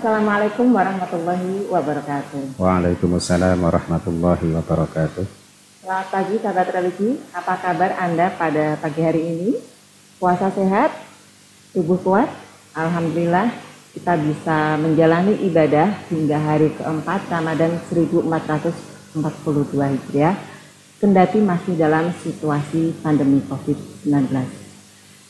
Assalamualaikum warahmatullahi wabarakatuh. Waalaikumsalam warahmatullahi wabarakatuh. Selamat pagi sahabat religi, apa kabar Anda pada pagi hari ini? Puasa sehat? Tubuh kuat? Alhamdulillah kita bisa menjalani ibadah hingga hari keempat Ramadan 1442 Hijriah, kendati masih dalam situasi pandemi COVID-19.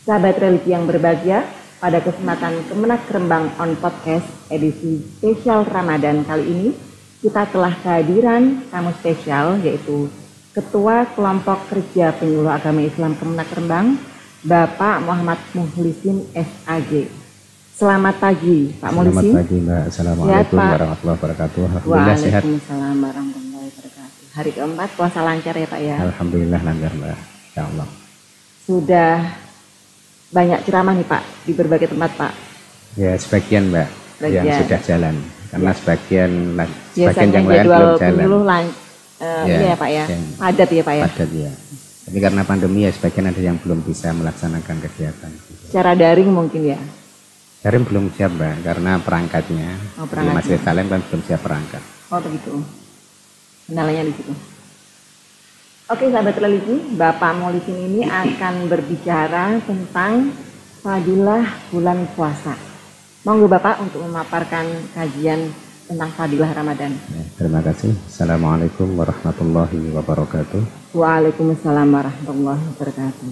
Sahabat religi yang berbahagia, pada kesempatan Kemenak Rembang on Podcast edisi spesial Ramadan kali ini, kita telah kehadiran tamu spesial yaitu Ketua Kelompok Kerja Penyuluh Agama Islam Kemenak Rembang, Bapak Muhammad Muhlisin SAG. Selamat pagi Pak Muhlisin. Selamat pagi Mbak. Assalamualaikum warahmatullahi wabarakatuh. Alhamdulillah sehat. Waalaikumsalam warahmatullahi wabarakatuh. Hari keempat puasa lancar ya Pak ya? Alhamdulillah lancar Mbak. Ya Allah. Sudah banyak ceramah nih Pak di berbagai tempat Pak. Ya sebagian Mbak yang sudah jalan, karena sebagian yang lain belum jalan. Iya Pak ya, padat ya Pak ya. Padat ya. Tapi karena pandemi ya sebagian ada yang belum bisa melaksanakan kegiatan. Secara daring mungkin ya. Daring belum siap Mbak, karena perangkatnya. Di Masjid Salim kan belum siap perangkat. Oh begitu. Kendalanya di situ. Oke sahabat religi, Bapak Muhlisin ini akan berbicara tentang fadilah bulan puasa. Monggo Bapak untuk memaparkan kajian tentang fadilah Ramadan. Ya, terima kasih. Assalamualaikum warahmatullahi wabarakatuh. Waalaikumsalam warahmatullahi wabarakatuh.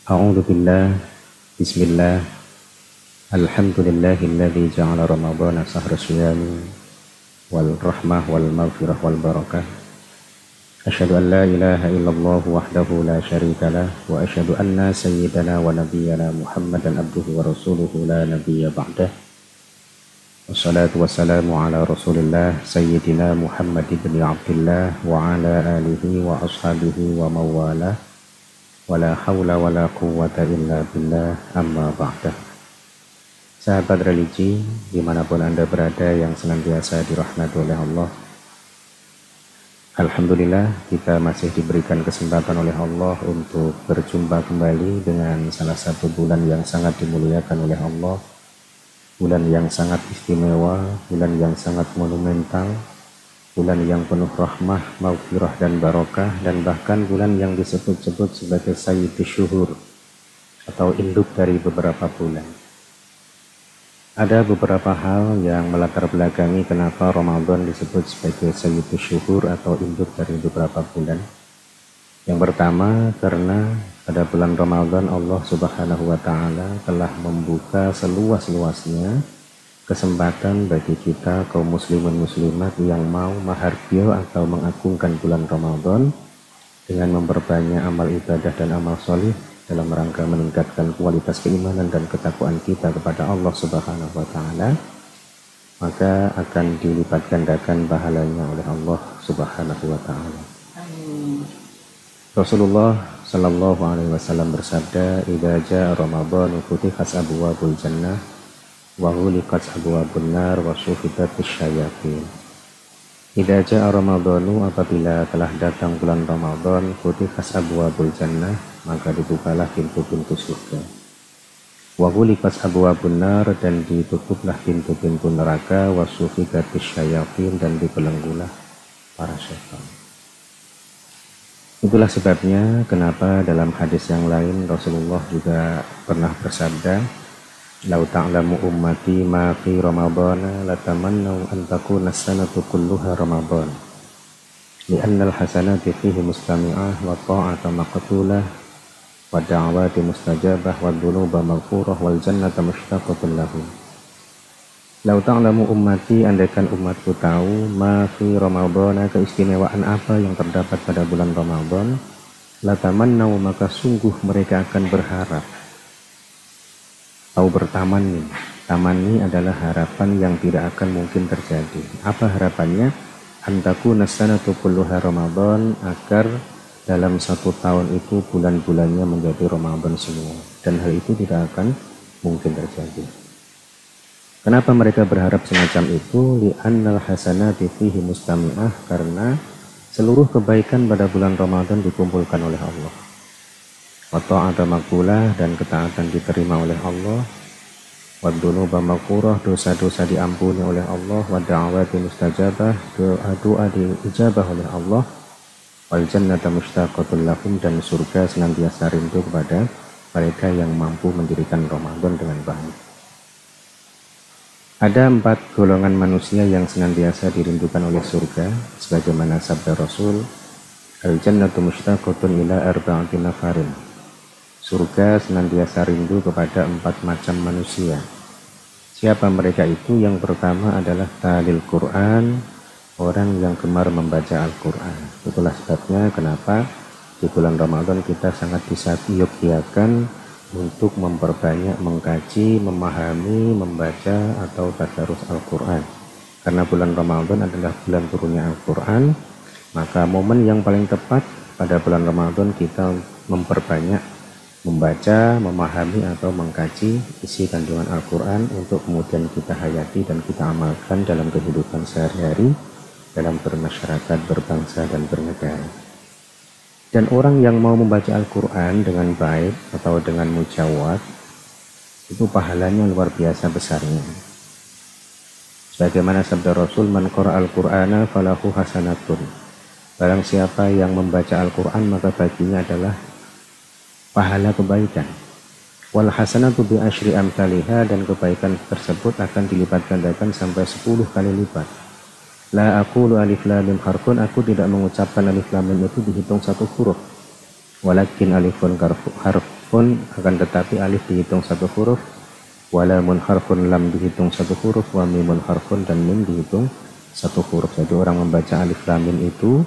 A'udzubillah. Bismillah. Alhamdulillahilladzi ja'ala Ramadhana shahra syiyami wal rahmah wal maghfirah wal barakah. Asyhadu an la ilaha illallah wahdahu la syarika lah wa asyhadu anna sayyidana wa nabiyyana Muhammadan abduhu wa rasuluhu la nabiyya ba'dah. Wassalatu wassalamu ala Rasulillah sayyidina Muhammad ibn Abdullah wa ala alihi wa ashabihi wa mawala wa la hawla wa la quwwata illa billah amma ba'dah. Sahabat religi dimanapun Anda berada yang senantiasa dirahmati oleh Allah, alhamdulillah kita masih diberikan kesempatan oleh Allah untuk berjumpa kembali dengan salah satu bulan yang sangat dimuliakan oleh Allah, bulan yang sangat istimewa, bulan yang sangat monumental, bulan yang penuh rahmah, maghfirah dan barokah, dan bahkan bulan yang disebut-sebut sebagai sayyidus syuhur atau induk dari beberapa bulan. Ada beberapa hal yang melatar belakangi kenapa Ramadan disebut sebagai sayyidus syuhur atau induk dari beberapa bulan. Yang pertama, karena pada bulan Ramadan Allah Subhanahu wa Ta'ala telah membuka seluas-luasnya kesempatan bagi kita kaum muslimin muslimat yang mau mahargya atau mengagungkan bulan Ramadan dengan memperbanyak amal ibadah dan amal solih dalam rangka meningkatkan kualitas keimanan dan ketakwaan kita kepada Allah Subhanahu wa Ta'ala, maka akan dilipat gandakan pahalanya oleh Allah Subhanahu wa Ta'ala. Rasulullah sallallahu alaihi wasallam bersabda, "Idza jaa Ramadan futihas abwabul jannah wa ghuliqat abwabun nar wa sufidat syayatin." Idza jaa Ramadanu, apabila telah datang bulan Ramadan, futihas abwabul jannah, maka dibukalah pintu-pintu surga. Wa ghuliqat abwabun nar, dan ditutuplah pintu-pintu neraka, wa sufidat syayatin, dan dibelenggulah para syaitan. Itulah sebabnya kenapa dalam hadis yang lain Rasulullah juga pernah bersabda, "Lau ta'lamu ummati ma fi Ramadana latamannau an takuna as-sanatu kulluha Ramadan. Li'anna al-hasanati fihi mustami'ah wa ta'ata maqtulah wa da'awati mustajabah wa dhunuba maghfurah wal jannata mushtaqatun lahum." Lau ta'lamu ummati, andaikan umatku tahu, ma fi Ramadana, keistimewaan apa yang terdapat pada bulan Ramadan, latamannau, maka sungguh mereka akan berharap. Tahu bertamanni. Tamanni adalah harapan yang tidak akan mungkin terjadi. Apa harapannya? Antakuna as-sanatu kulluha Ramadan, agar dalam satu tahun itu bulan-bulannya menjadi Ramadan semua. Dan hal itu tidak akan mungkin terjadi. Kenapa mereka berharap semacam itu? Li'annal hasanati fihi mustami'ah, karena seluruh kebaikan pada bulan Ramadan dikumpulkan oleh Allah. Wa ta'ata maqbulah, dan ketaatan diterima oleh Allah. wadzunuba maghfurah, dosa-dosa diampuni oleh Allah, wa da'awati mustajabah, doa-doa diijabah oleh Allah, wal jannata mushtaqatul lahum, dan surga senantiasa rindu kepada mereka yang mampu mendirikan Ramadan dengan baik. Ada 4 golongan manusia yang senantiasa dirindukan oleh surga, sebagaimana sabda Rasul, al jannatu mushtaqatun ila arba'ati nafarin. Surga senantiasa rindu kepada 4 macam manusia. Siapa mereka itu? Yang pertama adalah talil Quran, orang yang gemar membaca Al-Quran. Itulah sebabnya kenapa di bulan Ramadan kita sangat disayukkan untuk memperbanyak mengkaji, memahami, membaca atau tadarus Al-Quran. Karena bulan Ramadan adalah bulan turunnya Al-Quran, maka momen yang paling tepat pada bulan Ramadan kita memperbanyak membaca, memahami atau mengkaji isi kandungan Al-Quran untuk kemudian kita hayati dan kita amalkan dalam kehidupan sehari-hari, dalam bermasyarakat, berbangsa, dan bernegara. Dan orang yang mau membaca Al-Quran dengan baik atau dengan mujawad, itu pahalanya luar biasa besarnya. Sebagaimana sabda Rasul, man qara al-Qur'ana falahu hasanatun. Barang siapa yang membaca Al-Quran maka baginya adalah pahala kebaikan. Wal hasanatu bi asyri amsalihha, dan kebaikan tersebut akan dilipat gandakan sampai 10 kali lipat. La aqulu alif lam mim harfun, aku tidak mengucapkan alif lam mim itu dihitung 1 huruf. Walakin alifun harfun, akan tetapi alif dihitung 1 huruf, walamun harfun lam dihitung 1 huruf, wa mimun harfun, dan mim dihitung 1 huruf. Jadi orang membaca alif lam mim itu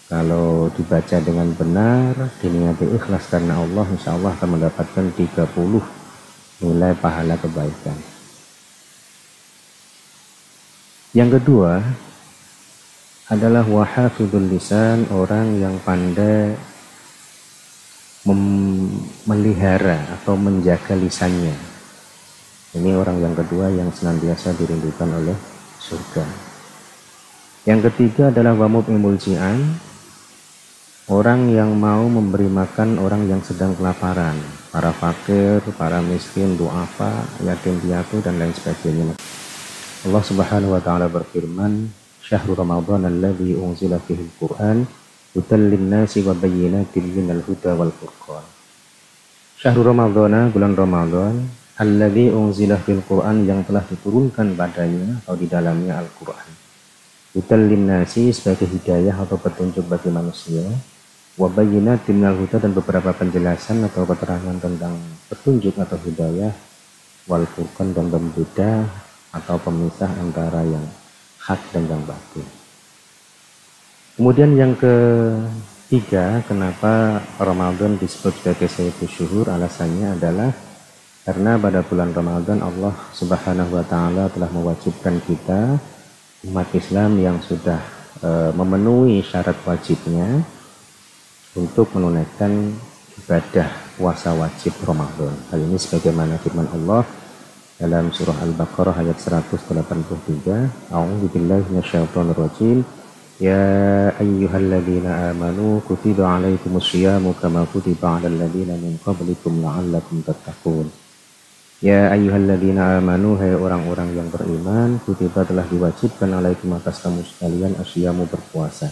kalau dibaca dengan benar, diniati ikhlas karena Allah, insya Allah akan mendapatkan 30 nilai pahala kebaikan. Yang kedua adalah wahafidul lisan, orang yang pandai memelihara atau menjaga lisannya. Ini orang yang kedua yang senantiasa dirindukan oleh surga. Yang ketiga adalah wamut'imul ji'an, orang yang mau memberi makan orang yang sedang kelaparan, para fakir, para miskin, du'afa, yatim piatu, dan lain sebagainya. Allah Subhanahu wa taala berfirman, "Syahrul Ramadan alladzi unzila fihi al-Qur'an hudan lin-nasi wa bayyinatin minal huda wal furqan." Syahrul Ramadan, bulan Ramadan, alladzi unzila fil Qur'an, yang telah diturunkan padanya atau di dalamnya Al-Qur'an. Hudan lin-nasi, sebagai hidayah atau petunjuk bagi manusia, wa bayyinatin minal huda, dan beberapa penjelasan atau keterangan tentang petunjuk atau hidayah, wal furqan, dan pembeda atau pemisah antara yang hak dan yang batil. Kemudian yang ketiga, kenapa Ramadan disebut sebagai Sayyidus Syuhur? Alasannya adalah karena pada bulan Ramadan Allah Subhanahu wa taala telah mewajibkan kita, umat Islam yang sudah memenuhi syarat wajibnya, untuk menunaikan ibadah puasa wajib Ramadan. Hal ini sebagaimana firman Allah dalam surah Al-Baqarah ayat 183, A'udzu billahi minasyaitonir rajim, ya ayyuhalladzina amanu kutiba 'alaikumus syiyamu kama kutiba 'alal ladzina min qablikum la'allakum tattaqun. Ya ayyuhalladzina amanu, hai orang-orang yang beriman, kutiba, telah diwajibkan, 'alaikum, atas kamu sekalian, asyamu, berpuasa.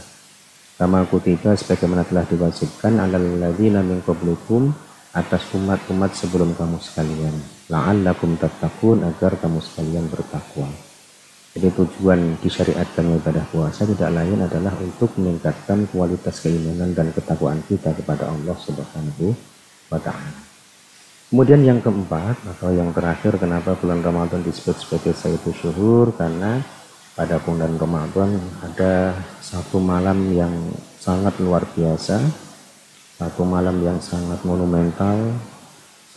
Kama kutiba, sebagaimana telah diwajibkan, 'alal ladzina min qablikum, atas umat-umat sebelum kamu sekalian, la'allakum tattaqun, agar kamu sekalian bertakwa. Jadi tujuan disyariatkan ibadah puasa tidak lain adalah untuk meningkatkan kualitas keimanan dan ketakwaan kita kepada Allah Subhanahu wa ta'ala. Kemudian yang keempat atau yang terakhir, kenapa bulan Ramadan disebut sebagai Sayyidus Syuhur? Karena pada bulan Ramadan ada satu malam yang sangat luar biasa, satu malam yang sangat monumental,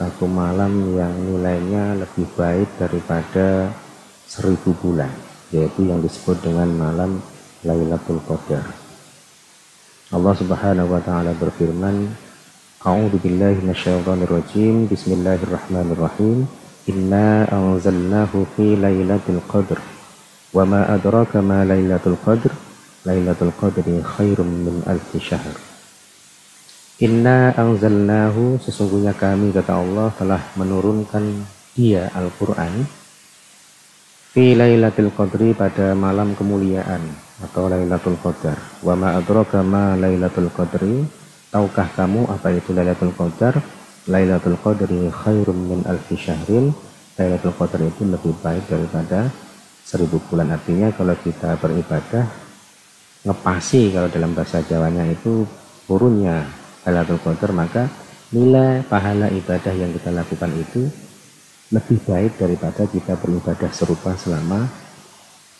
satu malam yang nilainya lebih baik daripada 1000 bulan, yaitu yang disebut dengan malam Lailatul Qadar. Allah Subhanahu wa taala berfirman, A'udzu billahi minasyaitonir rajim, bismillahirrahmanirrahim, inna anzalnahu fi lailatul qadr, wa ma adraka ma lailatul qadr, lailatul qadri khairum min alfi syahr. Inna anzalnahu, sesungguhnya kami, kata Allah, telah menurunkan dia Al-Quran fi Lailatul Qadri pada malam kemuliaan atau Lailatul Qadar. Wa ma adraka ma Lailatul Qadri, tahukah kamu apa itu Lailatul Qadar? Lailatul Qadri khairum min alfi syahrin. Lailatul Qadar itu lebih baik daripada 1000 bulan. Artinya kalau kita beribadah ngepasi, kalau dalam bahasa Jawanya itu turunnya Lailatul Qadar, maka nilai pahala ibadah yang kita lakukan itu lebih baik daripada kita beribadah serupa selama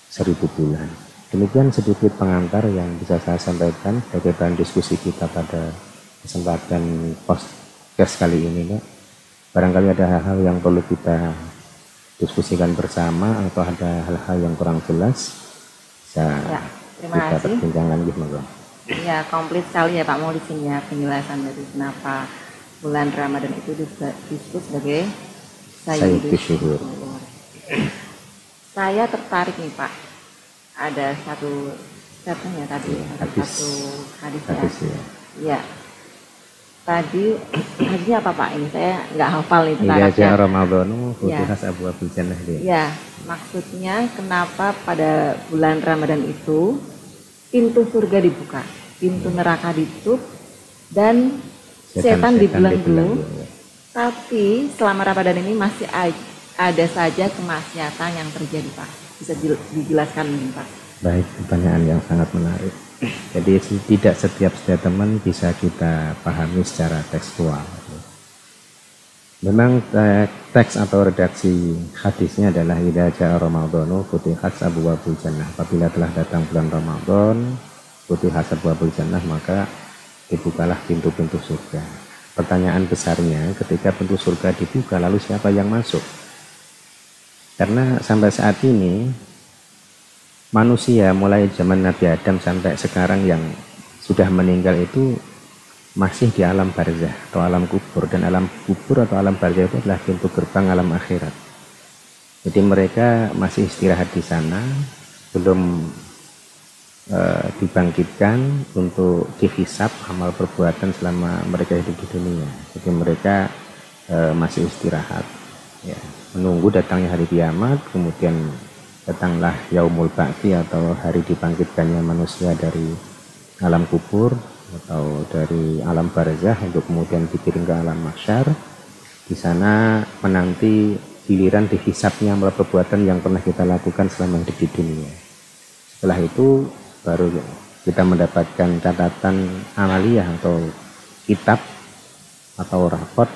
1000 bulan. Demikian sedikit pengantar yang bisa saya sampaikan sebagai bahan diskusi kita pada kesempatan podcast kali ini, Mbak. Barangkali ada hal-hal yang perlu kita diskusikan bersama atau ada hal-hal yang kurang jelas, bisa kita perbincangkan lagi, Mbak. Ya, komplit sekali ya Pak Mau di sini ya penjelasan dari kenapa bulan Ramadan itu disebut sebagai Sayyidus Syuhur. Saya tertarik nih Pak, ada satu statement ya tadi, satu hadis ya. Ya. Tadi hadisnya apa Pak? Ini saya nggak hafal nih. Iya, aja Ramadhanu futihat abwaabul jannah dia. Ya, maksudnya kenapa pada bulan Ramadan itu pintu surga dibuka, pintu neraka ditutup, dan setan dibelenggu. Tapi selama Ramadan ini masih ada saja kemaksiatan yang terjadi, Pak. Bisa dijelaskan mungkin, Pak? Baik, pertanyaan yang sangat menarik. Jadi tidak setiap statement bisa kita pahami secara tekstual. Memang teks atau redaksi hadisnya adalah idza jaa ramadhanu futihat abwaabul jannah. Apabila telah datang bulan Ramadan, futihat abwaabul jannah, maka dibukalah pintu-pintu surga. Pertanyaan besarnya, ketika pintu surga dibuka, lalu siapa yang masuk? Karena sampai saat ini manusia mulai zaman Nabi Adam sampai sekarang yang sudah meninggal itu masih di alam barzah atau alam kubur, dan alam kubur atau alam barzah itu adalah pintu gerbang alam akhirat. Jadi mereka masih istirahat di sana, belum dibangkitkan untuk dihisab amal perbuatan selama mereka hidup di dunia. Jadi mereka masih istirahat, ya, menunggu datangnya hari kiamat, kemudian datanglah yaumul ba'ti atau hari dibangkitkannya manusia dari alam kubur atau dari alam barzah untuk kemudian dikirim ke alam mahsyar. Di sana menanti giliran dihisabnya amal perbuatan yang pernah kita lakukan selama hidup di dunia. Setelah itu baru kita mendapatkan catatan amaliyah atau kitab atau rapot.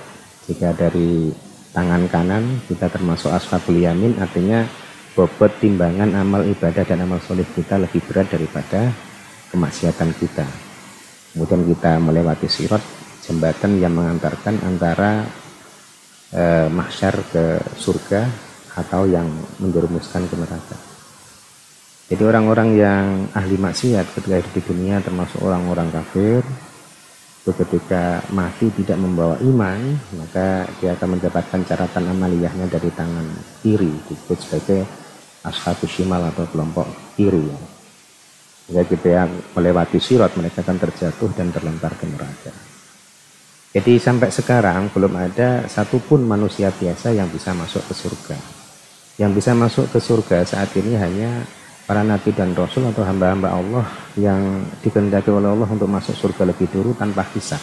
Jika dari tangan kanan kita termasuk ashabul yamin, artinya bobot timbangan amal ibadah dan amal soleh kita lebih berat daripada kemaksiatan kita. Kemudian kita melewati sirat, jembatan yang mengantarkan antara mahsyar ke surga atau yang menjerumuskan ke neraka. Jadi orang-orang yang ahli maksiat ketika hidup di dunia, termasuk orang-orang kafir, itu ketika mati tidak membawa iman, maka dia akan mendapatkan catatan amaliyahnya dari tangan kiri, disebut sebagai ashabus shimal atau kelompok kiri. Jika kita melewati sirat, mereka akan terjatuh dan terlempar ke neraka. Jadi sampai sekarang belum ada satupun manusia biasa yang bisa masuk ke surga. Yang bisa masuk ke surga saat ini hanya para nabi dan rasul atau hamba-hamba Allah yang dikehendaki oleh Allah untuk masuk surga lebih dulu tanpa hisab.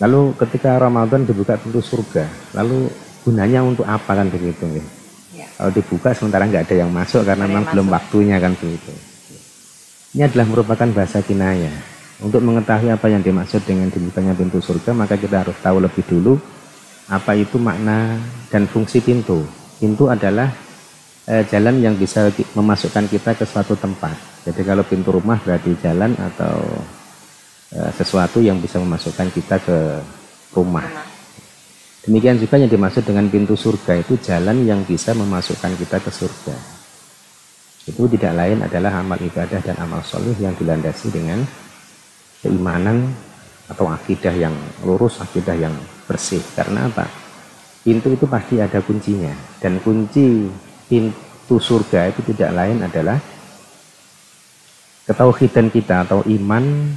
Lalu ketika Ramadan dibuka pintu surga, lalu gunanya untuk apa kan begitu nih? Ya. Kalau dibuka sementara nggak ada yang masuk karena memang belum waktunya kan begitu. Ini adalah merupakan bahasa kinayah. Untuk mengetahui apa yang dimaksud dengan dibukanya pintu surga, maka kita harus tahu lebih dulu apa itu makna dan fungsi pintu. Pintu adalah jalan yang bisa memasukkan kita ke suatu tempat. Jadi kalau pintu rumah berarti jalan atau sesuatu yang bisa memasukkan kita ke rumah. Demikian juga yang dimaksud dengan pintu surga itu jalan yang bisa memasukkan kita ke surga. Itu tidak lain adalah amal ibadah dan amal soleh yang dilandasi dengan keimanan atau akidah yang lurus, akidah yang bersih. Karena apa? Pintu itu pasti ada kuncinya, dan kunci pintu surga itu tidak lain adalah ketauhidan kita atau iman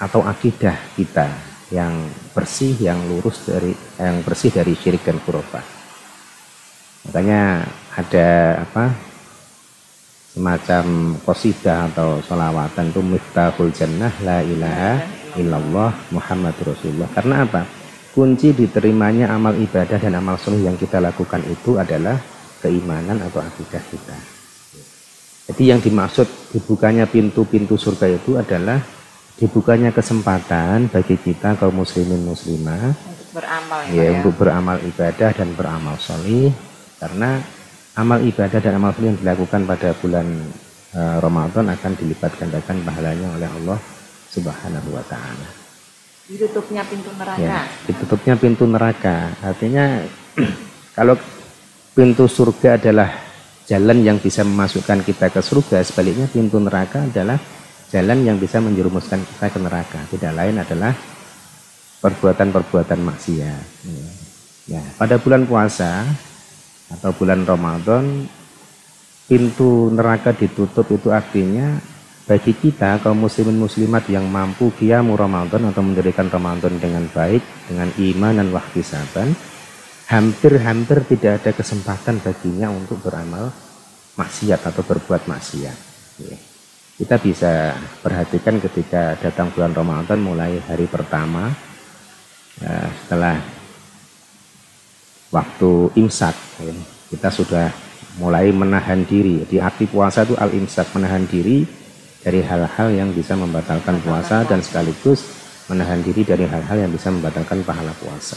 atau akidah kita yang bersih, yang lurus yang bersih dari syirik dan khurafat. Makanya ada semacam qasidah atau sholawatan itu miftahul jannah la ilaha illallah Muhammadur Rasulullah. Karena apa? Kunci diterimanya amal ibadah dan amal soleh yang kita lakukan itu adalah keimanan atau akidah kita. Jadi yang dimaksud dibukanya pintu-pintu surga itu adalah dibukanya kesempatan bagi kita kaum muslimin muslimah untuk beramal untuk beramal ibadah dan beramal soleh. Karena amal ibadah dan amal soleh yang dilakukan pada bulan Ramadan akan dilipat gandakan pahalanya oleh Allah Subhanahu wa taala. Ditutupnya pintu neraka. Ya, ditutupnya pintu neraka. Artinya kalau pintu surga adalah jalan yang bisa memasukkan kita ke surga, sebaliknya pintu neraka adalah jalan yang bisa menjerumuskan kita ke neraka. Tidak lain adalah perbuatan-perbuatan maksiat. Ya, pada bulan puasa atau bulan Ramadan pintu neraka ditutup, itu artinya bagi kita kaum muslimin muslimat yang mampu qiyamu Ramadan atau mendirikan Ramadan dengan baik, dengan iman dan wahtisaban, hampir-hampir tidak ada kesempatan baginya untuk beramal maksiat atau berbuat maksiat. Kita bisa perhatikan ketika datang bulan Ramadan mulai hari pertama setelah waktu imsak, kita sudah mulai menahan diri. Di arti puasa itu al-imsak, menahan diri dari hal-hal yang bisa membatalkan puasa dan sekaligus menahan diri dari hal-hal yang bisa membatalkan pahala puasa.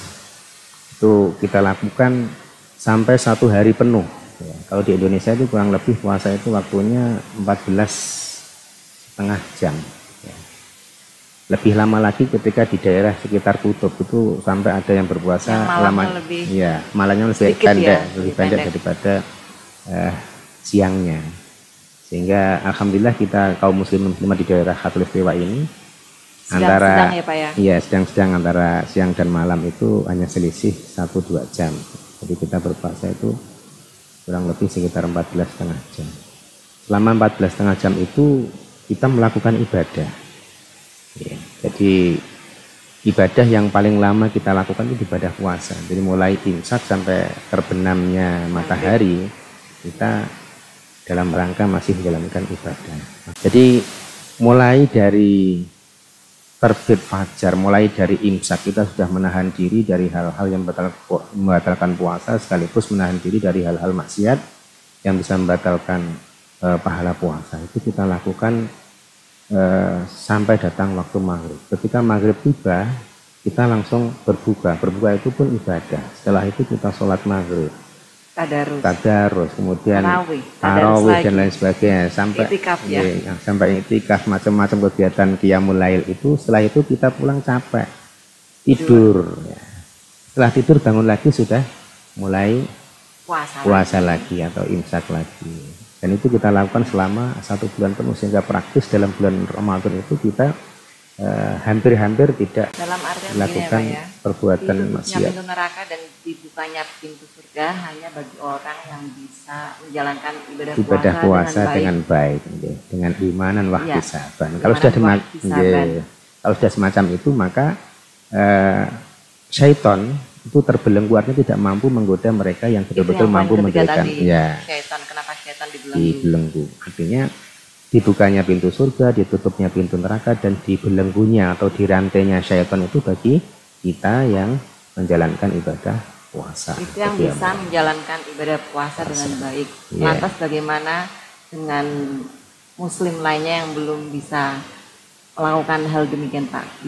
Itu kita lakukan sampai 1 hari penuh. Ya, kalau di Indonesia itu kurang lebih puasa itu waktunya 14,5 jam. Ya. Lebih lama lagi ketika di daerah sekitar kutub itu sampai ada yang berpuasa lama, malamnya lebih pendek, lebih pendek daripada siangnya. Sehingga alhamdulillah kita kaum muslim muslimat di daerah Khatulistiwa ini sedang antara siang dan malam itu hanya selisih 1-2 jam. Jadi kita berpuasa itu kurang lebih sekitar 14,5 jam. Selama 14,5 jam itu kita melakukan ibadah. Ya, jadi ibadah yang paling lama kita lakukan itu ibadah puasa. Jadi mulai imsak sampai terbenamnya matahari kita dalam rangka masih menjalankan ibadah. Jadi mulai dari terbit fajar, mulai dari imsak kita sudah menahan diri dari hal-hal yang membatalkan puasa, sekaligus menahan diri dari hal-hal maksiat yang bisa membatalkan pahala puasa. Itu kita lakukan sampai datang waktu maghrib. Ketika maghrib tiba, kita langsung berbuka. Berbuka itu pun ibadah. Setelah itu kita sholat maghrib, tadarus, kemudian tarawih dan lain sebagainya, sampai itikaf, sampai itikaf, macam-macam kegiatan qiyamul lail itu. Setelah itu kita pulang capek, tidur. Ya. Setelah tidur bangun lagi sudah mulai puasa lagi atau imsak lagi. Dan itu kita lakukan selama 1 bulan penuh, sehingga praktis dalam bulan Ramadan itu kita hampir-hampir tidak melakukan perbuatan maksiat. Pintu neraka dan dibukanya pintu surga hanya bagi orang yang bisa menjalankan ibadah puasa dengan baik, dengan imanan wahtisaban. Kalau sudah semacam itu, maka syaitan itu terbelenggu, artinya tidak mampu menggoda mereka yang betul-betul mampu mendirikan. Syaitan, kenapa syaitan dibelenggu? Artinya dibukanya pintu surga, ditutupnya pintu neraka, dan dibelenggunya atau dirantainya syaitan itu bagi kita yang menjalankan ibadah puasa. Itu yang bisa menjalankan ibadah puasa dengan baik. Lantas bagaimana dengan muslim lainnya yang belum bisa melakukan hal demikian, Pak?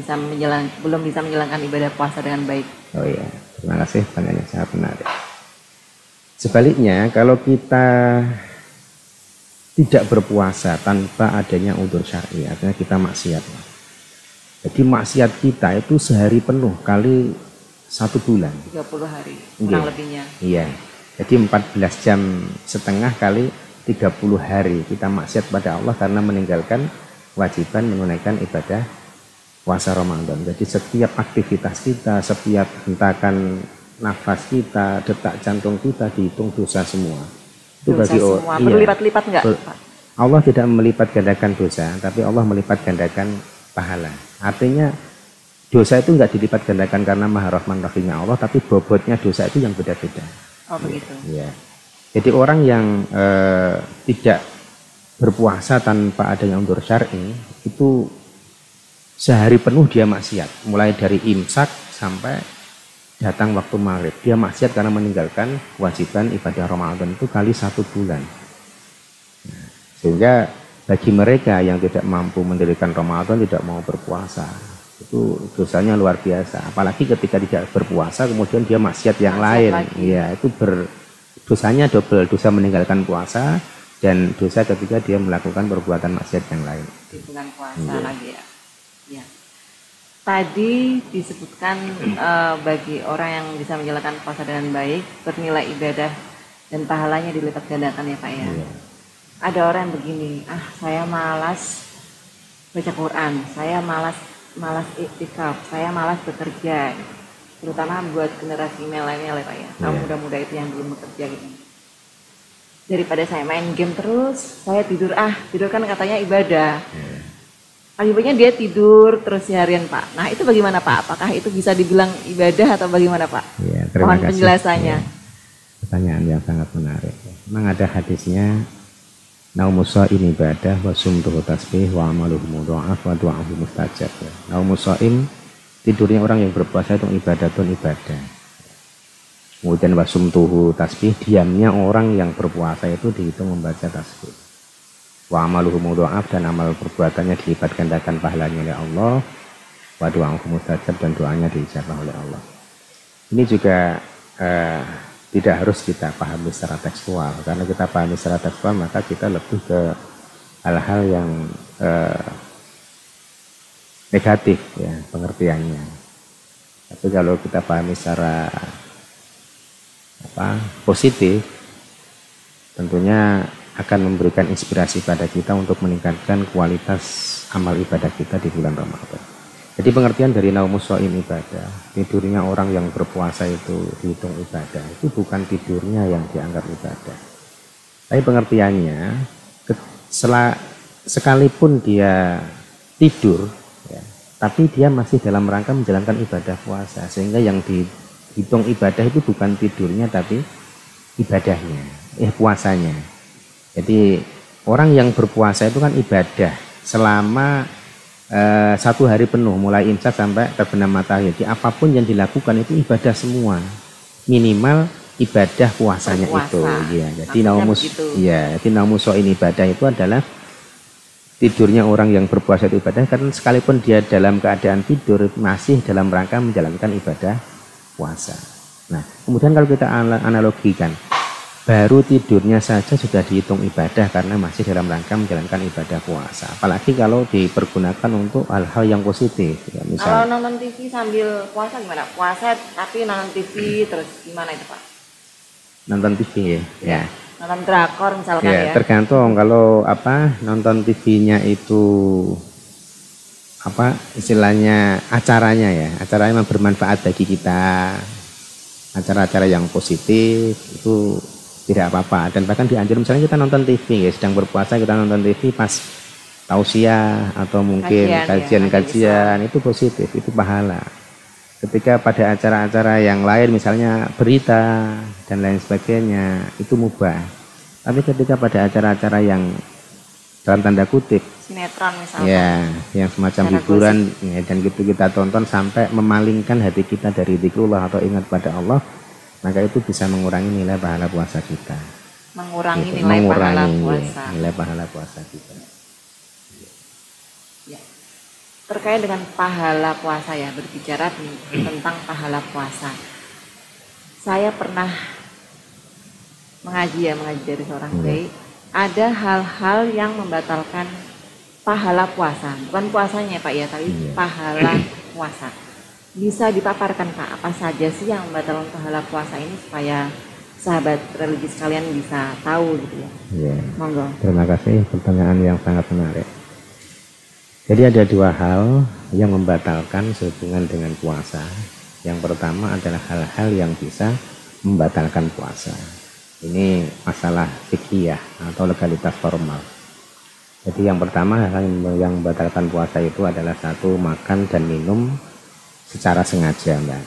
Belum bisa menjalankan ibadah puasa dengan baik. Oh iya, terima kasih, pertanyaan sangat menarik. Sebaliknya, kalau kita tidak berpuasa tanpa adanya udzur syar'i, artinya kita maksiat. Jadi maksiat kita itu sehari penuh kali 1 bulan. 30 hari, kurang lebihnya. Iya. Jadi 14,5 jam kali 30 hari kita maksiat pada Allah karena meninggalkan kewajiban menunaikan ibadah puasa Ramadan. Jadi setiap aktivitas kita, setiap hentakan nafas kita, detak jantung kita dihitung dosa semua. Itu bagi semua. Berlipat-lipat enggak, Pak? Allah tidak melipat gandakan dosa, tapi Allah melipat gandakan pahala. Artinya dosa itu nggak dilipat gandakan karena Maha Rahman Rahimnya Allah, tapi bobotnya dosa itu yang beda-beda. Oh begitu. Ya. Jadi orang yang tidak berpuasa tanpa adanya undur syar'i itu sehari penuh dia maksiat, mulai dari imsak sampai datang waktu maghrib. Dia maksiat karena meninggalkan kewajiban ibadah Ramadan itu kali 1 bulan. Sehingga bagi mereka yang tidak mampu mendirikan Ramadan, tidak mau berpuasa, itu dosanya luar biasa. Apalagi ketika tidak berpuasa kemudian dia maksiat yang lain. Iya, itu dosanya double, dosa meninggalkan puasa dan dosa ketika dia melakukan perbuatan maksiat yang lain. Di bulan puasa lagi ya. Ya. Tadi disebutkan bagi orang yang bisa menjalankan puasa dengan baik, bernilai ibadah dan pahalanya dilipat gandakan ya Pak ya. Iya. Ada orang yang begini, saya malas baca Quran, saya malas iktikaf, saya malas bekerja, terutama buat generasi milenial ya Pak ya. Kaum muda-muda itu yang belum bekerja gitu. Daripada saya main game terus, saya tidur kan katanya ibadah. Akibatnya dia tidur terus seharian Pak. Nah itu bagaimana Pak? Apakah itu bisa dibilang ibadah atau bagaimana Pak? Ya, terima kasih. Penjelasannya. Ya, pertanyaan yang sangat menarik. Memang ada hadisnya, naumus shaim ibadah wa sumtuhu tasbih wa amaluhu mudha'af wa du'ahu mustajab. Naumus shaim, tidurnya orang yang berpuasa itu ibadah. Kemudian wa sumtuhu tasbih, diamnya orang yang berpuasa itu dihitung membaca tasbih. Wa amaluhu mudha'af, dan amal perbuatannya dilipat gandakan pahalanya oleh Allah. Wa du'ahu mustajab, dan doanya diijabah oleh Allah. Ini juga tidak harus kita pahami secara tekstual. Karena kita pahami secara tekstual maka kita lebih ke hal-hal yang negatif ya pengertiannya. Tapi kalau kita pahami secara positif, tentunya akan memberikan inspirasi pada kita untuk meningkatkan kualitas amal ibadah kita di bulan Ramadan. Jadi pengertian dari naumus shaim ibadah, tidurnya orang yang berpuasa itu dihitung ibadah, itu bukan tidurnya yang dianggap ibadah. Tapi pengertiannya, sekalipun dia tidur, ya, tapi dia masih dalam rangka menjalankan ibadah puasa, sehingga yang dihitung ibadah itu bukan tidurnya tapi ibadahnya, puasanya. Jadi orang yang berpuasa itu kan ibadah selama 1 hari penuh, mulai imsak sampai terbenam matahari. Jadi apapun yang dilakukan itu ibadah semua, minimal ibadah puasanya itu. Ya, jadi naumus shaim ibadah itu adalah tidurnya orang yang berpuasa itu ibadah, karena sekalipun dia dalam keadaan tidur masih dalam rangka menjalankan ibadah puasa. Nah, kemudian kalau kita analogikan, baru tidurnya saja sudah dihitung ibadah karena masih dalam rangka menjalankan ibadah puasa. Apalagi kalau dipergunakan untuk hal-hal yang positif. Ya, kalau nonton TV sambil puasa gimana? Puasa tapi nonton TV terus gimana itu Pak? Nonton TV ya. Nonton drakor misalkan ya. Tergantung kalau nonton TV-nya itu istilahnya acaranya ya. Acaranya bermanfaat bagi kita. Acara-acara yang positif itu tidak apa-apa, dan bahkan dianjurkan misalnya kita nonton TV ya, sedang berpuasa kita nonton TV pas tausiah atau mungkin kajian-kajian itu positif, itu pahala. Ketika pada acara-acara yang lain misalnya berita dan lain sebagainya itu mubah. Tapi ketika pada acara-acara yang dalam tanda kutip sinetron misalnya ya, yang semacam hiburan ya, dan gitu kita tonton sampai memalingkan hati kita dari zikrullah atau ingat pada Allah, maka itu bisa mengurangi nilai pahala puasa kita. Mengurangi nilai pahala puasa kita. Ya. Terkait dengan pahala puasa ya, berbicara tentang pahala puasa. Saya pernah mengaji dari seorang kiai, ada hal-hal yang membatalkan pahala puasa. Bukan puasanya Pak ya, tapi pahala puasa. Bisa dipaparkan Pak, apa saja sih yang membatalkan pahala puasa ini supaya sahabat religi sekalian bisa tahu gitu ya. Iya. Monggo. Terima kasih, pertanyaan yang sangat menarik. Jadi ada 2 hal yang membatalkan sehubungan dengan puasa. Yang pertama adalah hal-hal yang bisa membatalkan puasa. Ini masalah fikih atau legalitas formal. Jadi yang pertama hal yang membatalkan puasa itu adalah 1, makan dan minum secara sengaja, Mbak.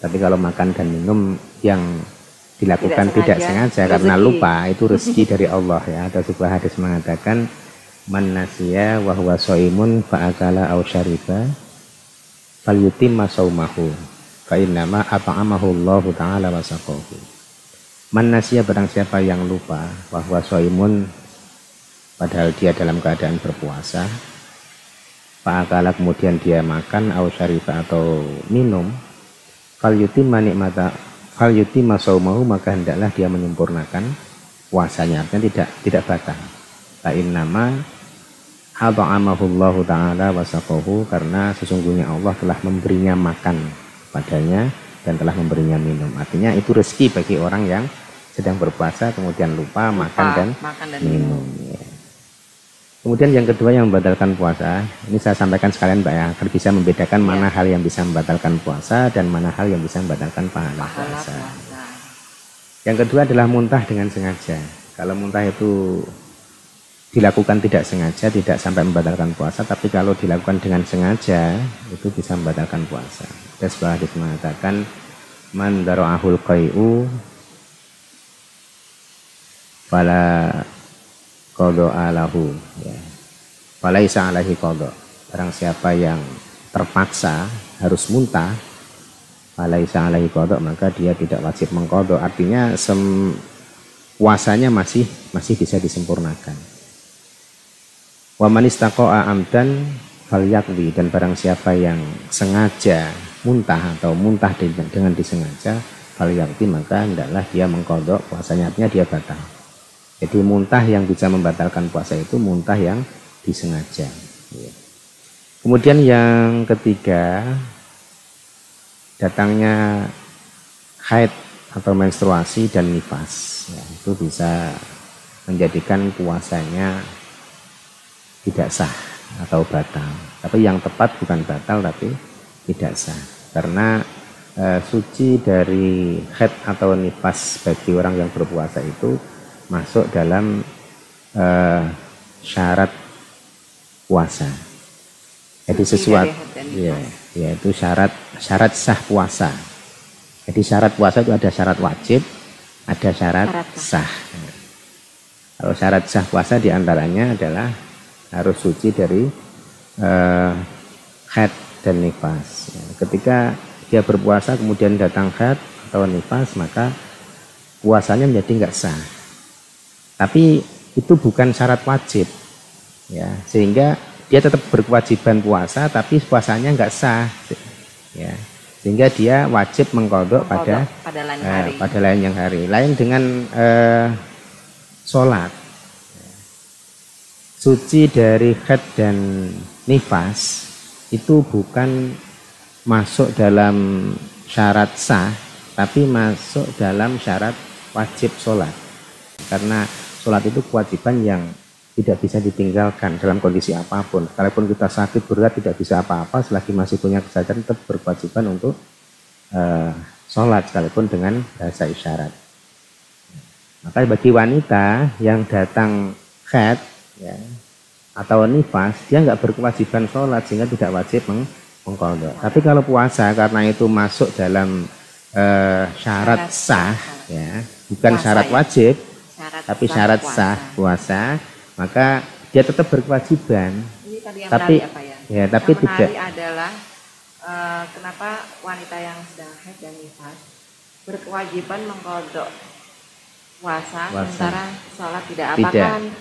Tapi kalau makan dan minum yang dilakukan tidak sengaja karena lupa, itu rezeki dari Allah ya. Ada sebuah hadis mengatakan man nasiya wa huwa shaimun fa akala aw syariba falyutimma saumahu fa innama at'amahu Allah taala wa saqahu. Man nasiya, barang siapa yang lupa, wa huwa shaimun, padahal dia dalam keadaan berpuasa, fa akala, kemudian dia makan, aw syariba atau minum, falyutimma saumahu, maka hendaklah dia menyempurnakan puasanya, artinya tidak batal. Fa innama at'amahullahu ta'ala wa saqahu, karena sesungguhnya Allah telah memberinya makan padanya dan telah memberinya minum. Artinya itu rezeki bagi orang yang sedang berpuasa kemudian lupa makan dan minum. Ya. Kemudian yang kedua yang membatalkan puasa, ini saya sampaikan sekalian Mbak ya, agar bisa membedakan mana hal yang bisa membatalkan puasa dan mana hal yang bisa membatalkan pahala puasa. Yang kedua adalah muntah dengan sengaja. Kalau muntah itu dilakukan tidak sengaja, tidak sampai membatalkan puasa, tapi kalau dilakukan dengan sengaja, itu bisa membatalkan puasa. Ada sebuah hadis mengatakan, man dara'ahul qai'u fala qada'a lahu, ya. Falaisa alaihi qada'. Barang siapa yang terpaksa harus muntah, falaisa alaihi qada', maka dia tidak wajib mengqada'. Artinya puasanya masih bisa disempurnakan. Wa man istaqa'a amdan falyaqdi, dan barang siapa yang sengaja muntah atau muntah dengan disengaja, falyaqdi, maka hendaklah dia mengqada' puasanya, artinya dia batal. Jadi muntah yang bisa membatalkan puasa itu muntah yang disengaja. Kemudian yang ketiga, datangnya haid atau menstruasi dan nifas, ya, itu bisa menjadikan puasanya tidak sah atau batal. Tapi yang tepat bukan batal tapi tidak sah, karena suci dari haid atau nifas bagi orang yang berpuasa itu masuk dalam syarat puasa. Jadi sesuatu yaitu syarat sah puasa. Jadi syarat puasa itu ada syarat wajib, ada syarat sah. Kalau syarat sah puasa diantaranya adalah harus suci dari haid dan nifas. Ketika dia berpuasa kemudian datang haid atau nifas, maka puasanya menjadi enggak sah. Tapi itu bukan syarat wajib, ya, sehingga dia tetap berkewajiban puasa, tapi puasanya enggak sah, ya, sehingga dia wajib mengqadha pada lain hari. Lain dengan sholat. Suci dari haid dan nifas itu bukan masuk dalam syarat sah, tapi masuk dalam syarat wajib sholat. Karena sholat itu kewajiban yang tidak bisa ditinggalkan dalam kondisi apapun. Kalaupun kita sakit berat tidak bisa apa-apa, selagi masih punya kesadaran tetap berkewajiban untuk sholat sekalipun dengan bahasa isyarat. Maka bagi wanita yang datang haid, ya, atau nifas, dia nggak berkewajiban sholat sehingga tidak wajib mengqadha. Tapi kalau puasa, karena itu masuk dalam syarat sah, ya, bukan syarat wajib, tapi syarat sah puasa, maka dia tetap berkewajiban. Ini tadi yang tapi apa ya? Ya, tapi yang tidak. Adalah kenapa wanita yang sedang haid dan nifas berkewajiban mengqadha puasa, sementara sholat tidak.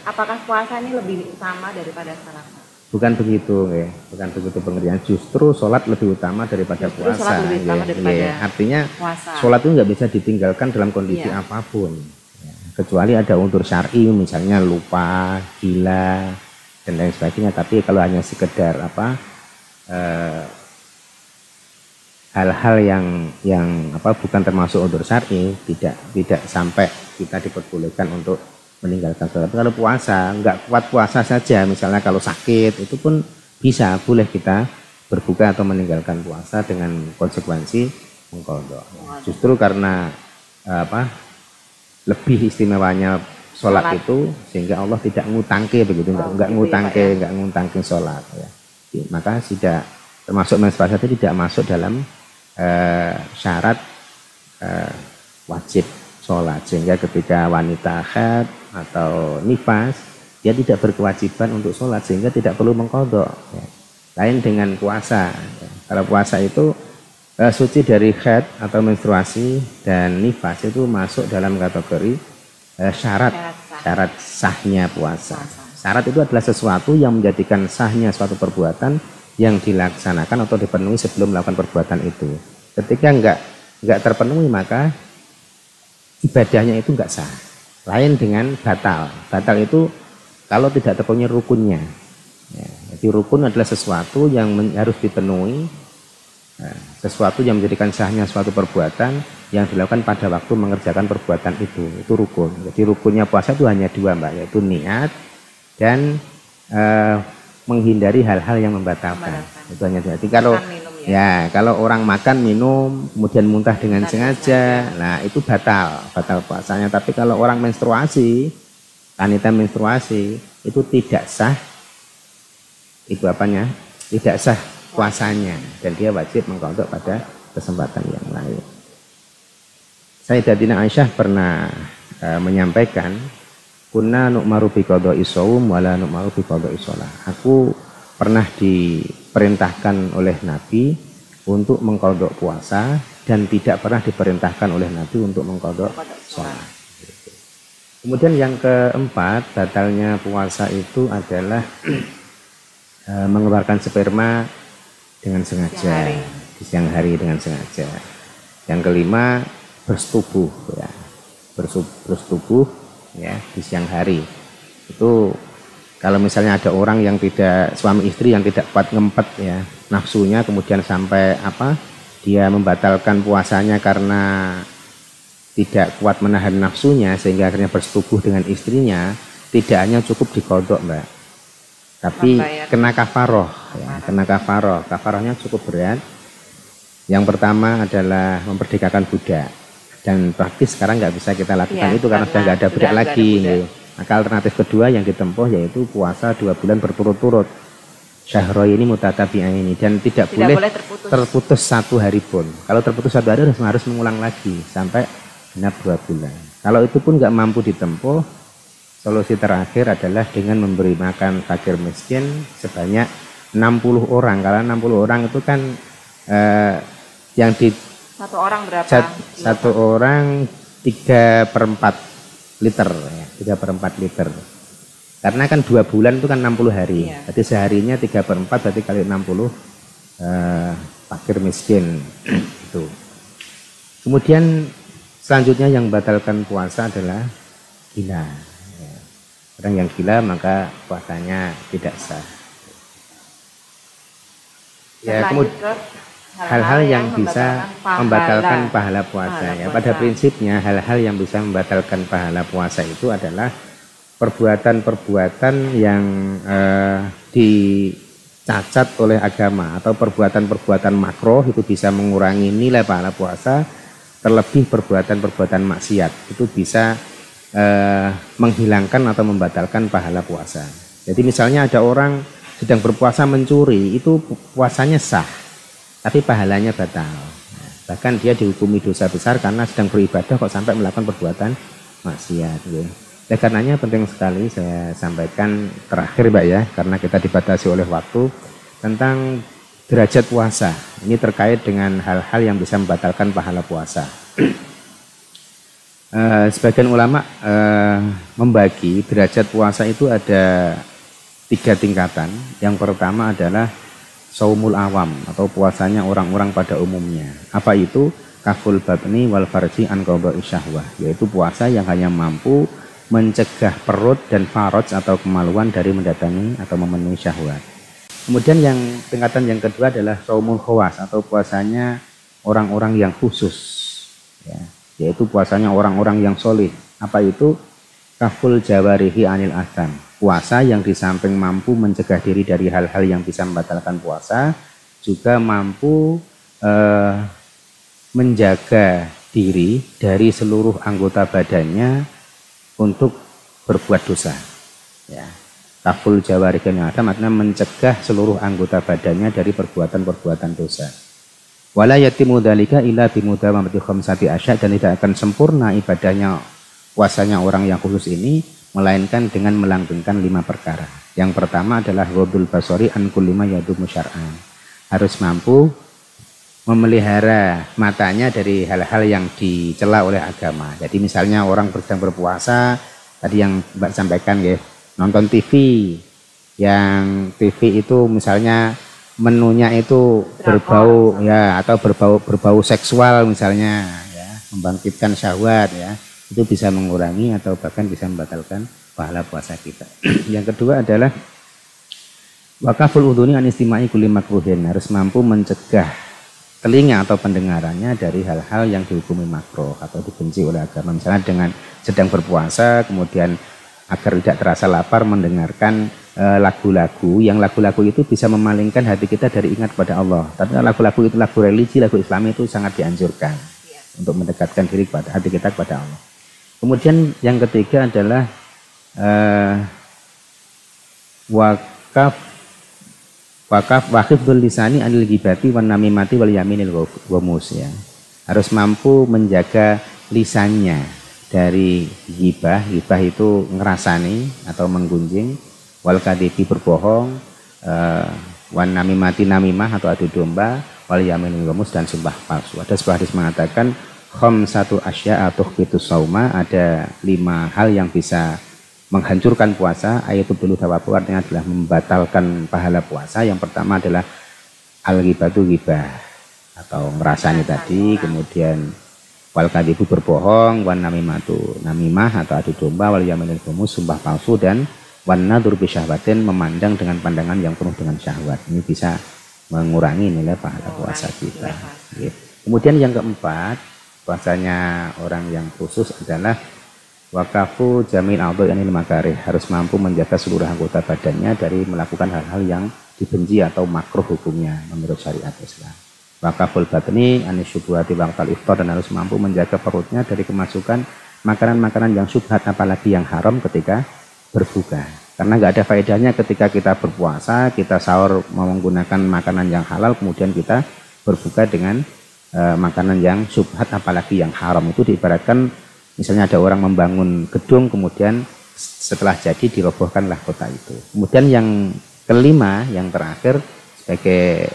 Apakah puasa ini lebih utama daripada sholat? Bukan begitu, ya. Bukan begitu pengertian. Justru sholat lebih utama daripada puasa. Artinya puasa. Sholat itu nggak bisa ditinggalkan dalam kondisi apapun. Kecuali ada unsur syar'i, misalnya lupa, gila, dan lain sebagainya. Tapi kalau hanya sekedar hal-hal yang bukan termasuk unsur syar'i, tidak sampai kita diperbolehkan untuk meninggalkan sholat. Kalau puasa, nggak kuat puasa saja, misalnya kalau sakit, itu pun bisa, boleh kita berbuka atau meninggalkan puasa dengan konsekuensi mengqadha. Justru karena lebih istimewanya sholat itu, sehingga Allah tidak ngutangke begitu, nggak ngutangke sholat, ya. Maka termasuk menstruasi itu tidak masuk dalam syarat wajib sholat, sehingga ketika wanita haid atau nifas dia tidak berkewajiban untuk sholat sehingga tidak perlu mengqadha ya. Lain dengan puasa ya. Kalau puasa itu suci dari haid atau menstruasi dan nifas itu masuk dalam kategori syarat sahnya puasa. Syarat itu adalah sesuatu yang menjadikan sahnya suatu perbuatan yang dilaksanakan atau dipenuhi sebelum melakukan perbuatan itu. Ketika enggak terpenuhi maka ibadahnya itu enggak sah. Lain dengan batal. Batal itu kalau tidak terpenuhi rukunnya. Ya, jadi rukun adalah sesuatu yang harus dipenuhi, sesuatu yang menjadikan sahnya suatu perbuatan yang dilakukan pada waktu mengerjakan perbuatan itu rukun. Jadi rukunnya puasa itu hanya dua Mbak, yaitu niat dan menghindari hal-hal yang membatalkan. Itu hanya jadi kalau ya kalau orang makan minum kemudian muntah dengan sengaja, nah itu batal puasanya. Tapi kalau orang menstruasi, wanita menstruasi itu tidak sah, itu apanya? Tidak sah puasanya dan dia wajib mengqadha pada kesempatan yang lain. Sayyidatina Aisyah pernah menyampaikan, kunna nu'maru bi qadha'i shaum wala nu'maru bi qadha'i shalah. Aku pernah diperintahkan oleh Nabi untuk mengqadha puasa dan tidak pernah diperintahkan oleh Nabi untuk mengqadha shalah. Kemudian yang keempat, batalnya puasa itu adalah mengeluarkan sperma dengan sengaja di siang hari dengan sengaja. Yang kelima, bersetubuh ya. Bersetubuh ya di siang hari. Itu kalau misalnya ada orang yang tidak, suami istri yang tidak kuat ngempet ya nafsunya, kemudian sampai dia membatalkan puasanya karena tidak kuat menahan nafsunya sehingga akhirnya bersetubuh dengan istrinya, tidak hanya cukup diqadha Mbak, tapi kena kafaroh ya, kena kafaroh. Kafarohnya cukup berat. Yang pertama adalah memperdekakan budak, dan praktis sekarang nggak bisa kita lakukan itu karena sudah nggak ada budak lagi. Maka alternatif kedua yang ditempuh yaitu puasa 2 bulan berturut-turut, syahroini mutatabi'aini, dan tidak boleh terputus 1 hari pun. Kalau terputus 1 hari harus mengulang lagi sampai genap 2 bulan. Kalau itu pun nggak mampu ditempuh, solusi terakhir adalah dengan memberi makan fakir miskin sebanyak 60 orang. Kalau 60 orang itu kan yang di satu orang berapa? Satu orang 3/4 liter ya, 3/4 liter. Karena kan 2 bulan itu kan 60 hari. Iya. Jadi seharinya 3/4 berarti kali 60 fakir miskin itu. Kemudian selanjutnya yang membatalkan puasa adalah gila. Orang yang gila maka puasanya tidak sah. Ya, kemudian hal-hal yang bisa membatalkan pahala puasa ya. Pada prinsipnya hal-hal yang bisa membatalkan pahala puasa itu adalah perbuatan-perbuatan yang dicacat oleh agama atau perbuatan-perbuatan makruh itu bisa mengurangi nilai pahala puasa. Terlebih perbuatan-perbuatan maksiat itu bisa menghilangkan atau membatalkan pahala puasa. Jadi misalnya ada orang sedang berpuasa mencuri, itu puasanya sah, tapi pahalanya batal. Bahkan dia dihukumi dosa besar karena sedang beribadah kok sampai melakukan perbuatan maksiat. Ya, karenanya penting sekali saya sampaikan terakhir Mbak ya, karena kita dibatasi oleh waktu, tentang derajat puasa. Ini terkait dengan hal-hal yang bisa membatalkan pahala puasa. Sebagian ulama membagi derajat puasa itu ada 3 tingkatan. Yang pertama adalah saumul awam atau puasanya orang-orang pada umumnya. Apa itu? Kaful batni wal farji an qadha'i syahwah, yaitu puasa yang hanya mampu mencegah perut dan faraj atau kemaluan dari mendatangi atau memenuhi syahwat. Kemudian yang tingkatan yang kedua adalah saumul khawas atau puasanya orang-orang yang khusus ya, yaitu puasanya orang-orang yang solih. Apa itu? Kaful jawarihi anil asam, puasa yang di samping mampu mencegah diri dari hal-hal yang bisa membatalkan puasa, juga mampu menjaga diri dari seluruh anggota badannya untuk berbuat dosa ya. Kaful jawarikan yang ada makna mencegah seluruh anggota badannya dari perbuatan-perbuatan dosa. Wala yatimu dzalika illa bimudawamati khamsati asya, dan tidak akan sempurna ibadahnya puasanya orang yang khusus ini melainkan dengan melanggengkan 5 perkara. Yang pertama adalah ghadul basari an kulli ma yadumu syar'an. Harus mampu memelihara matanya dari hal-hal yang dicela oleh agama. Jadi misalnya orang sedang berpuasa, tadi yang Mbak sampaikan ya, nonton TV, yang TV itu misalnya menunya itu berbau ya, atau berbau seksual misalnya ya, membangkitkan syahwat ya, itu bisa mengurangi atau bahkan bisa membatalkan pahala puasa kita. Yang kedua adalah wakaful udhuni an istimai kulli makruhin, harus mampu mencegah telinga atau pendengarannya dari hal-hal yang dihukumi makruh atau dibenci oleh agama. Misalnya dengan sedang berpuasa kemudian agar tidak terasa lapar mendengarkan lagu-lagu, yang lagu-lagu itu bisa memalingkan hati kita dari ingat pada Allah. Tapi lagu-lagu itu, lagu religi, lagu Islam itu sangat dianjurkan untuk mendekatkan diri kepada hati kita kepada Allah. Kemudian yang ketiga adalah wakifdul lisani anil ghibati wan namimati wal yaminil ghamus ya. Harus mampu menjaga lisannya dari ghibah. Ghibah itu ngerasani atau menggunjing, wal kadibi berbohong, wan namimati namimah atau adu domba, wal yaminil ghamus dan sumpah palsu. Ada sebuah hadis mengatakan khamsatu asya atau fitus sauma, ada 5 hal yang bisa menghancurkan puasa. Ayatul dulu tawabu artinya adalah membatalkan pahala puasa. Yang pertama adalah al-ghibatu ghibah atau merasani tadi, kemudian wal kadibu berbohong, wan namimatu namimah atau adu domba, wal yaminul ghamus sumpah palsu, dan wan nadhur bi syahwatin memandang dengan pandangan yang penuh dengan syahwat. Ini bisa mengurangi nilai pahala puasa kita. Kemudian yang keempat, puasanya orang yang khusus adalah wakafu jamil a'dha'i anil makarih, harus mampu menjaga seluruh anggota badannya dari melakukan hal-hal yang dibenci atau makruh hukumnya menurut syariat Islam. Wakaful batni anis syubhati waqtal iftar, dan harus mampu menjaga perutnya dari kemasukan makanan-makanan yang syubhat apalagi yang haram ketika berbuka. Karena nggak ada faedahnya ketika kita berpuasa, kita sahur menggunakan makanan yang halal, kemudian kita berbuka dengan makanan yang syubhat apalagi yang haram. Itu diibaratkan misalnya ada orang membangun gedung, kemudian setelah jadi dirobohkanlah kota itu. Kemudian yang kelima, yang terakhir sebagai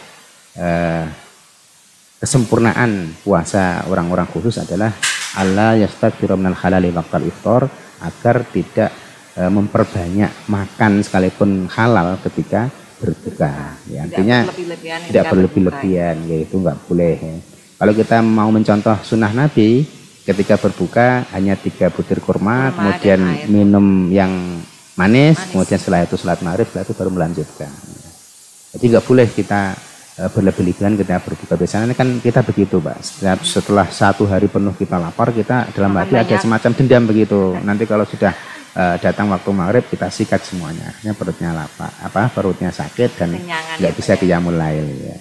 kesempurnaan puasa orang-orang khusus adalah Allah yastaghfiru minal halali waqtal iftar, agar tidak memperbanyak makan sekalipun halal ketika berbuka. Ya, artinya tidak berlebih-lebihan, yaitu nggak boleh. Ya. Kalau kita mau mencontoh sunnah Nabi, ketika berbuka hanya 3 butir kurma, kemudian minum yang manis, kemudian setelah itu salat maghrib, setelah itu baru melanjutkan. Jadi nggak boleh kita berlebih-lebihan ketika berbuka. Biasanya kan kita begitu, Pak. Setelah 1 hari penuh kita lapar, kita dalam hati ada semacam dendam begitu. Nanti kalau sudah datang waktu maghrib, kita sikat semuanya. Akhirnya perutnya lapar, perutnya sakit dan nggak bisa qiyamul lail. Ya.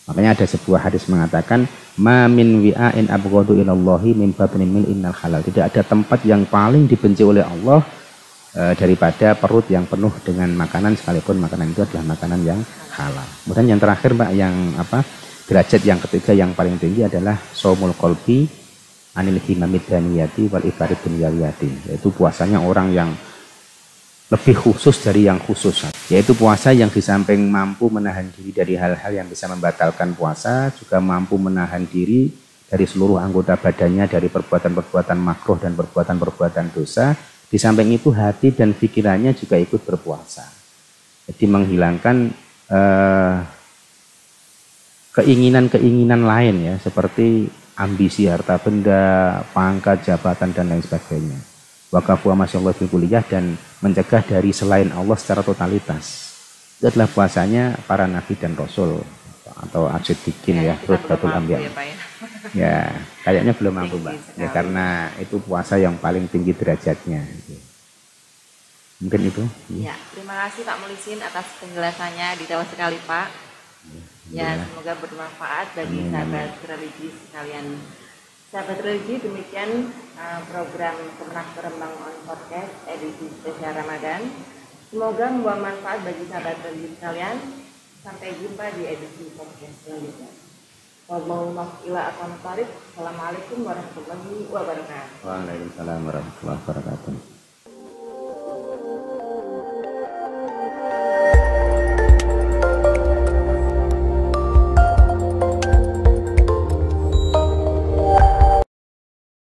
Makanya ada sebuah hadis mengatakan ma min wi'ain abghadu ilallahi min batnin min innal halal. Tidak ada tempat yang paling dibenci oleh Allah daripada perut yang penuh dengan makanan, sekalipun makanan itu adalah makanan yang halal. Kemudian yang terakhir, Mbak, yang derajat yang ketiga yang paling tinggi adalah shaumul qalbi anil himamid daniyati wal ibarid dunyawiyati, yaitu puasanya orang yang lebih khusus dari yang khusus, yaitu puasa yang di samping mampu menahan diri dari hal-hal yang bisa membatalkan puasa, juga mampu menahan diri dari seluruh anggota badannya dari perbuatan-perbuatan makruh dan perbuatan-perbuatan dosa. Di samping itu hati dan pikirannya juga ikut berpuasa, jadi menghilangkan keinginan-keinginan lain ya, seperti ambisi harta benda, pangkat, jabatan, dan lain sebagainya. Wakafu masyaallah fi kulliyah, dan mencegah dari selain Allah secara totalitas. Itu adalah puasanya para nabi dan rasul atau as-siddiqin ya, rutbatul anbiya. Ya, kayaknya belum mampu, Mbak. Ya, karena itu puasa yang paling tinggi derajatnya. Mungkin itu. Ya, terima kasih Pak Mulisin atas penjelasannya, detail sekali, Pak. Ya, semoga bermanfaat bagi sahabat religi sekalian. Sahabat religi, demikian program Kemenak Rembang on Podcast edisi spesial Ramadan. Semoga membawa manfaat bagi sahabat religius sekalian. Sampai jumpa di edisi podcast selanjutnya. Assalamualaikum warahmatullahi wabarakatuh. Waalaikumsalam warahmatullahi wabarakatuh.